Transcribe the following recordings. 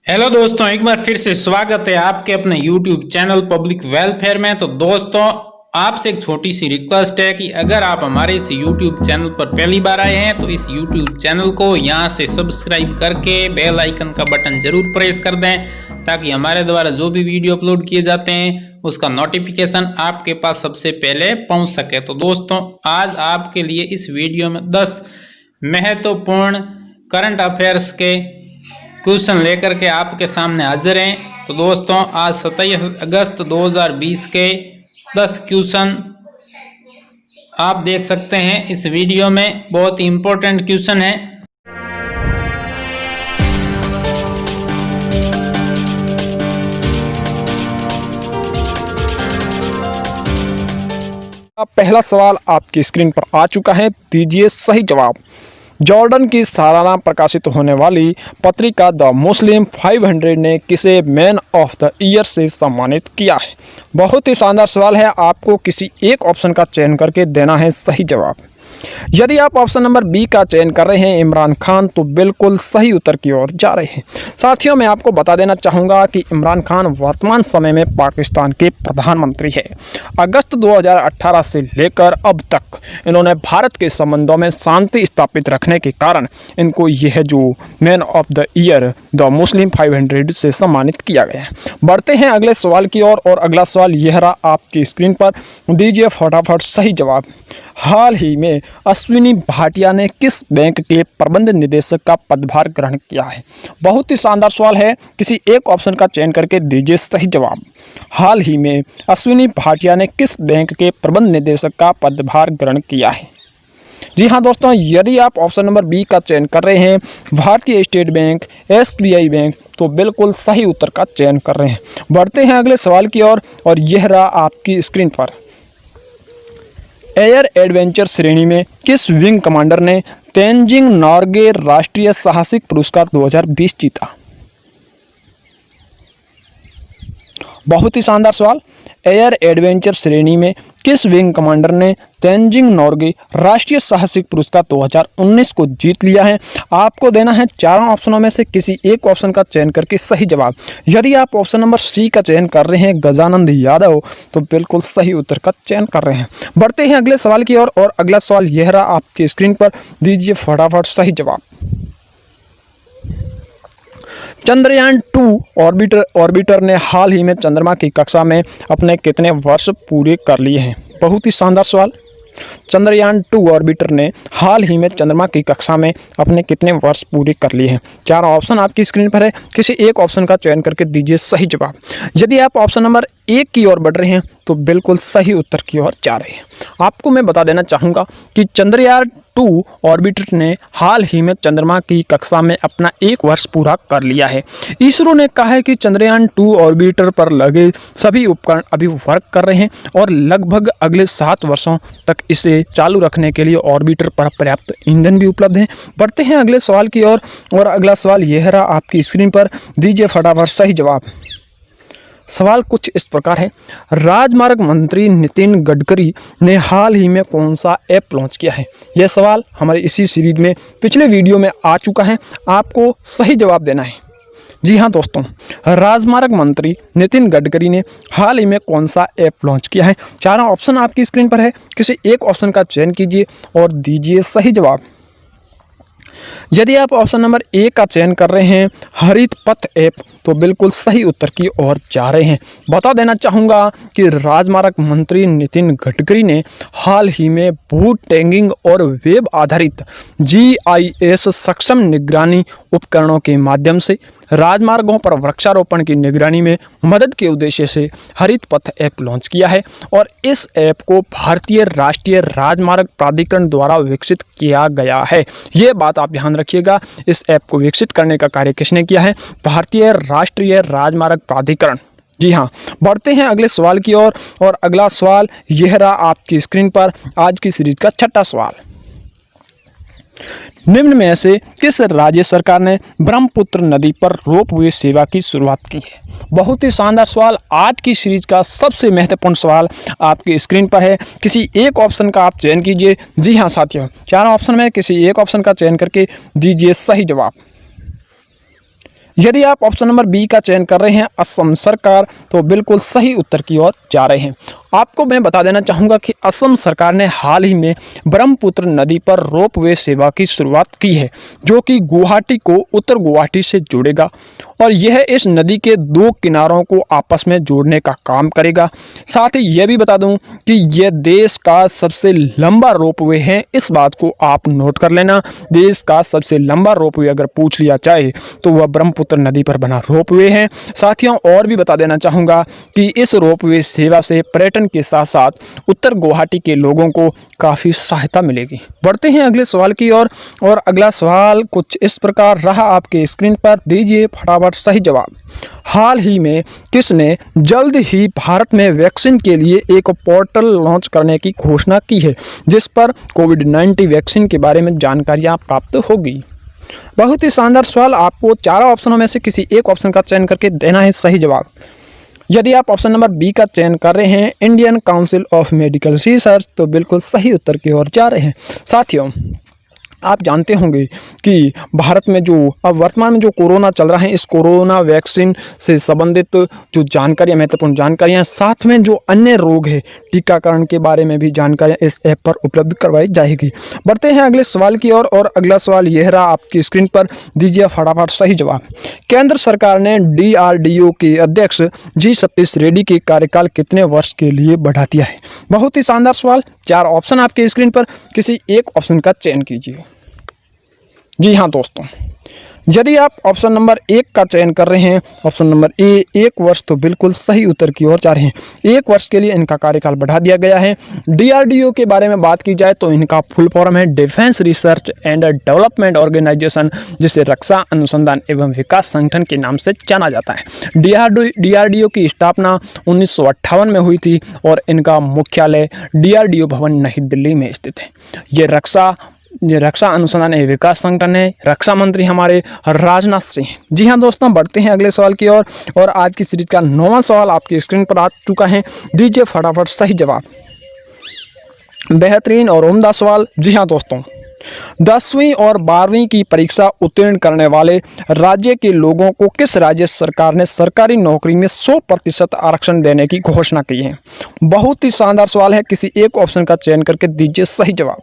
Hello दोस्तों, एक बार फिर से स्वागत है आपके अपने YouTube चैनल पब्लिक वेलफेयर में। तो दोस्तों, आपसे एक छोटी सी रिक्वेस्ट है कि अगर आप हमारे इस YouTube चैनल पर पहली बार आए हैं तो इस YouTube चैनल को यहां से सब्सक्राइब करके बेल आइकन का बटन जरूर प्रेस कर दें, ताकि हमारे द्वारा जो भी वीडियो अपलोड किए जाते हैं उसका नोटिफिकेशन आपके पास सबसे पहले पहुंच सके। तो दोस्तों, आज आपके लिए इस वीडियो में 10 महत्वपूर्ण करंट अफेयर्स के क्वेश्चन लेकर के आपके सामने हाजिर हैं। तो दोस्तों, आज 27 अगस्त 2020 के 10 क्वेश्चन आप देख सकते हैं इस वीडियो में। बहुत ही इंपॉर्टेंट क्वेश्चन है। अब पहला सवाल आपकी स्क्रीन पर आ चुका है, दीजिए सही जवाब। जॉर्डन की सालाना प्रकाशित होने वाली पत्रिका द मुस्लिम 500 ने किसे मैन ऑफ द ईयर से सम्मानित किया है? बहुत ही शानदार सवाल है, आपको किसी एक ऑप्शन का चयन करके देना है सही जवाब। यदि आप ऑप्शन नंबर बी का चयन कर रहे हैं इमरान खान, तो बिल्कुल सही उत्तर की ओर जा रहे हैं। साथियों, मैं आपको बता देना चाहूँगा कि इमरान खान वर्तमान समय में पाकिस्तान के प्रधानमंत्री हैं। अगस्त 2018 से लेकर अब तक इन्होंने भारत के संबंधों में शांति स्थापित रखने के कारण इनको यह जो man of the year the Muslim 500 से सम्मानित किया गया है। बढ़ते हैं अगले सवाल की ओर, और अगला सवाल यह रहा आपकी स्क्रीन पर, दीजिए फटाफट सही जवाब। हाल ही में अश्विनी भाटिया ने किस बैंक के प्रबंध निदेशक का पदभार ग्रहण किया है? बहुत ही शानदार सवाल है, किसी एक ऑप्शन का चयन करके दीजिए सही जवाब। हाल ही में अश्विनी भाटिया ने किस बैंक के प्रबंध निदेशक का पदभार ग्रहण किया है? जी हाँ दोस्तों, यदि आप ऑप्शन नंबर बी का चयन कर रहे हैं भारतीय स्टेट बैंक, SBI बैंक, तो बिल्कुल सही उत्तर का चयन कर रहे हैं। बढ़ते हैं अगले सवाल की ओर, और यह रहा आपकी स्क्रीन पर, एयर एडवेंचर श्रेणी में किस विंग कमांडर ने तेनजिंग नोर्गे राष्ट्रीय साहसिक पुरस्कार 2020 जीता? बहुत ही शानदार सवाल। एयर एडवेंचर श्रेणी में किस विंग कमांडर ने तेनजिंग नोर्गे राष्ट्रीय साहसिक पुरस्कार 2019 को जीत लिया है? आपको देना है चारों ऑप्शनों में से किसी एक ऑप्शन का चयन करके सही जवाब। यदि आप ऑप्शन नंबर सी का चयन कर रहे हैं गजानंद यादव, तो बिल्कुल सही उत्तर का चयन कर रहे हैं। बढ़ते हैं अगले सवाल की ओर, और अगला सवाल यह रहा आपकी स्क्रीन पर, दीजिए फटाफट सही जवाब। चंद्रयान 2 ऑर्बिटर ने हाल ही में चंद्रमा की कक्षा में अपने कितने वर्ष पूरे कर लिए हैं? बहुत ही शानदार सवाल। चंद्रयान 2 ऑर्बिटर ने हाल ही में चंद्रमा की कक्षा में अपने कितने वर्ष पूरे कर लिए हैं? चारों ऑप्शन आपकी स्क्रीन पर है, किसी एक ऑप्शन का चयन करके दीजिए सही जवाब। यदि आप ऑप्शन नंबर 1 की ओर बढ़ रहे हैं तो बिल्कुल सही उत्तर की ओर जा रहे हैं। आपको मैं बता देना चाहूँगा कि चंद्रयान 2 ऑर्बिटर ने हाल ही में चंद्रमा की कक्षा में अपना 1 वर्ष पूरा कर लिया है। इसरो ने कहा है कि चंद्रयान 2 ऑर्बिटर पर लगे सभी उपकरण अभी वर्क कर रहे हैं और लगभग अगले 7 वर्षों तक इसे चालू रखने के लिए ऑर्बिटर पर पर्याप्त ईंधन भी उपलब्ध है। बढ़ते हैं अगले सवाल की ओर, और अगला सवाल यह रहा आपकी स्क्रीन पर, दीजिए फटाफट सही जवाब। सवाल कुछ इस प्रकार है, राजमार्ग मंत्री नितिन गडकरी ने हाल ही में कौन सा ऐप लॉन्च किया है? यह सवाल हमारे इसी सीरीज में पिछले वीडियो में आ चुका है, आपको सही जवाब देना है। जी हाँ दोस्तों, राजमार्ग मंत्री नितिन गडकरी ने हाल ही में कौन सा ऐप लॉन्च किया है? चारों ऑप्शन आपकी स्क्रीन पर है, किसी एक ऑप्शन का चयन कीजिए और दीजिए सही जवाब। यदि आप ऑप्शन नंबर 1 का चयन कर रहे हैं हरित पथ ऐप, तो बिल्कुल सही उत्तर की ओर जा रहे हैं। बता देना चाहूँगा कि राजमार्ग मंत्री नितिन गडकरी ने हाल ही में भू टैगिंग और वेब आधारित GIS सक्षम निगरानी उपकरणों के माध्यम से राजमार्गों पर वृक्षारोपण की निगरानी में मदद के उद्देश्य से हरित पथ ऐप लॉन्च किया है, और इस ऐप को भारतीय राष्ट्रीय राजमार्ग प्राधिकरण द्वारा विकसित किया गया है। ये बात आप ध्यान रखिएगा, इस ऐप को विकसित करने का कार्य किसने किया है? भारतीय राष्ट्रीय राजमार्ग प्राधिकरण। जी हाँ, बढ़ते हैं अगले सवाल की ओर, और अगला सवाल यह रहा आपकी स्क्रीन पर, आज की सीरीज का छठा सवाल। निम्न में से किस राज्य सरकार ने ब्रह्मपुत्र नदी पर रोपवे सेवा की शुरुआत की है? बहुत ही शानदार सवाल, आज की सीरीज का सबसे महत्वपूर्ण सवाल आपकी स्क्रीन पर है। किसी एक ऑप्शन का आप चयन कीजिए। जी हाँ साथियों, चारों ऑप्शन में किसी एक ऑप्शन का चयन करके दीजिए सही जवाब। यदि आप ऑप्शन नंबर बी का चयन कर रहे हैं असम सरकार, तो बिल्कुल सही उत्तर की ओर जा रहे हैं। आपको मैं बता देना चाहूँगा कि असम सरकार ने हाल ही में ब्रह्मपुत्र नदी पर रोपवे सेवा की शुरुआत की है, जो कि गुवाहाटी को उत्तर गुवाहाटी से जोड़ेगा और यह इस नदी के दो किनारों को आपस में जोड़ने का काम करेगा। साथ ही यह भी बता दूं कि यह देश का सबसे लंबा रोपवे है, इस बात को आप नोट कर लेना। देश का सबसे लंबा रोपवे अगर पूछ लिया जाए तो वह ब्रह्मपुत्र नदी पर बना रोपवे है। साथियों, और भी बता देना चाहूँगा कि इस रोपवे सेवा से पर्यटन के साथ साथ उत्तर गुवाहाटी के लोगों को काफ़ी सहायता मिलेगी। बढ़ते हैं अगले सवाल की ओर और अगला सवाल कुछ इस प्रकार रहा आपके स्क्रीन पर। दीजिए फटाफट सही जवाब। हाल ही में किसने जल्द ही भारत में वैक्सीन के लिए एक पोर्टल लॉन्च करने की घोषणा की है, जिस पर कोविड-19 वैक्सीन के बारे में जानकारियां प्राप्त होगी? बहुत ही शानदार सवाल। आपको चारों ऑप्शनों में से किसी एक ऑप्शन का चयन करके देना है सही जवाब। यदि आप ऑप्शन नंबर बी का चयन कर रहे हैं Indian council of medical research, तो बिल्कुल सही उत्तर की ओर जा रहे हैं। साथियों, आप जानते होंगे कि भारत में जो अब वर्तमान में जो कोरोना चल रहा है, इस कोरोना वैक्सीन से संबंधित जो जानकारियाँ, महत्वपूर्ण जानकारियाँ, साथ में जो अन्य रोग है टीकाकरण के बारे में भी जानकारियाँ इस ऐप पर उपलब्ध करवाई जाएगी। बढ़ते हैं अगले सवाल की ओर और अगला सवाल यह रहा आपकी स्क्रीन पर। दीजिए फटाफट सही जवाब। केंद्र सरकार ने DRDO के अध्यक्ष जी सतीश रेड्डी के कार्यकाल कितने वर्ष के लिए बढ़ा दिया है? बहुत ही शानदार सवाल। चार ऑप्शन आपके स्क्रीन पर, किसी एक ऑप्शन का चयन कीजिए। जी हाँ दोस्तों, यदि आप ऑप्शन नंबर 1 का चयन कर रहे हैं, ऑप्शन नंबर ए 1 वर्ष, तो बिल्कुल सही उत्तर की ओर जा रहे हैं। 1 वर्ष के लिए इनका कार्यकाल बढ़ा दिया गया है। DRDO के बारे में बात की जाए तो इनका फुल फॉर्म है defence research and development organisation, जिसे रक्षा अनुसंधान एवं विकास संगठन के नाम से जाना जाता है। DRDO की स्थापना 1958 में हुई थी और इनका मुख्यालय DRDO भवन नई दिल्ली में स्थित है। ये रक्षा अनुसंधान एवं विकास संगठन है। रक्षा मंत्री हमारे राजनाथ सिंह। जी हाँ दोस्तों, बढ़ते हैं अगले सवाल की ओर और आज की सीरीज का 9वां सवाल आपकी स्क्रीन पर आ चुका है। दीजिए फटाफट सही जवाब। बेहतरीन और उम्दा सवाल। जी हाँ दोस्तों, 10वीं और 12वीं की परीक्षा उत्तीर्ण करने वाले राज्य के लोगों को किस राज्य सरकार ने सरकारी नौकरी में 100% आरक्षण देने की घोषणा की है? बहुत ही शानदार सवाल है। किसी एक ऑप्शन का चयन करके दीजिए सही जवाब।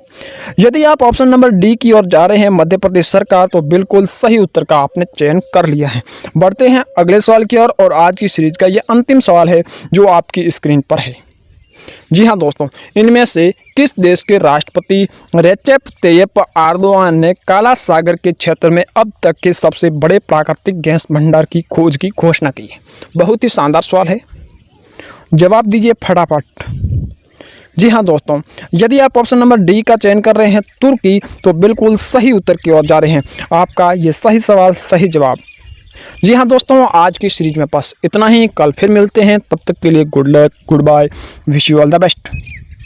यदि आप ऑप्शन नंबर डी की ओर जा रहे हैं मध्य प्रदेश सरकार, तो बिल्कुल सही उत्तर का आपने चयन कर लिया है। बढ़ते हैं अगले सवाल की ओर और आज की सीरीज का यह अंतिम सवाल है जो आपकी स्क्रीन पर है। जी हाँ दोस्तों, इनमें से किस देश के राष्ट्रपति रेसेप तैयप एर्दोगान ने काला सागर के क्षेत्र में अब तक के सबसे बड़े प्राकृतिक गैस भंडार की खोज की घोषणा की है? बहुत ही शानदार सवाल है, जवाब दीजिए फटाफट। जी हाँ दोस्तों, यदि आप ऑप्शन नंबर डी का चयन कर रहे हैं तुर्की, तो बिल्कुल सही उत्तर की ओर जा रहे हैं। आपका ये सही सवाल, सही जवाब। जी हाँ दोस्तों, आज की सीरीज में बस इतना ही। कल फिर मिलते हैं, तब तक के लिए good luck, goodbye, wish you all the best.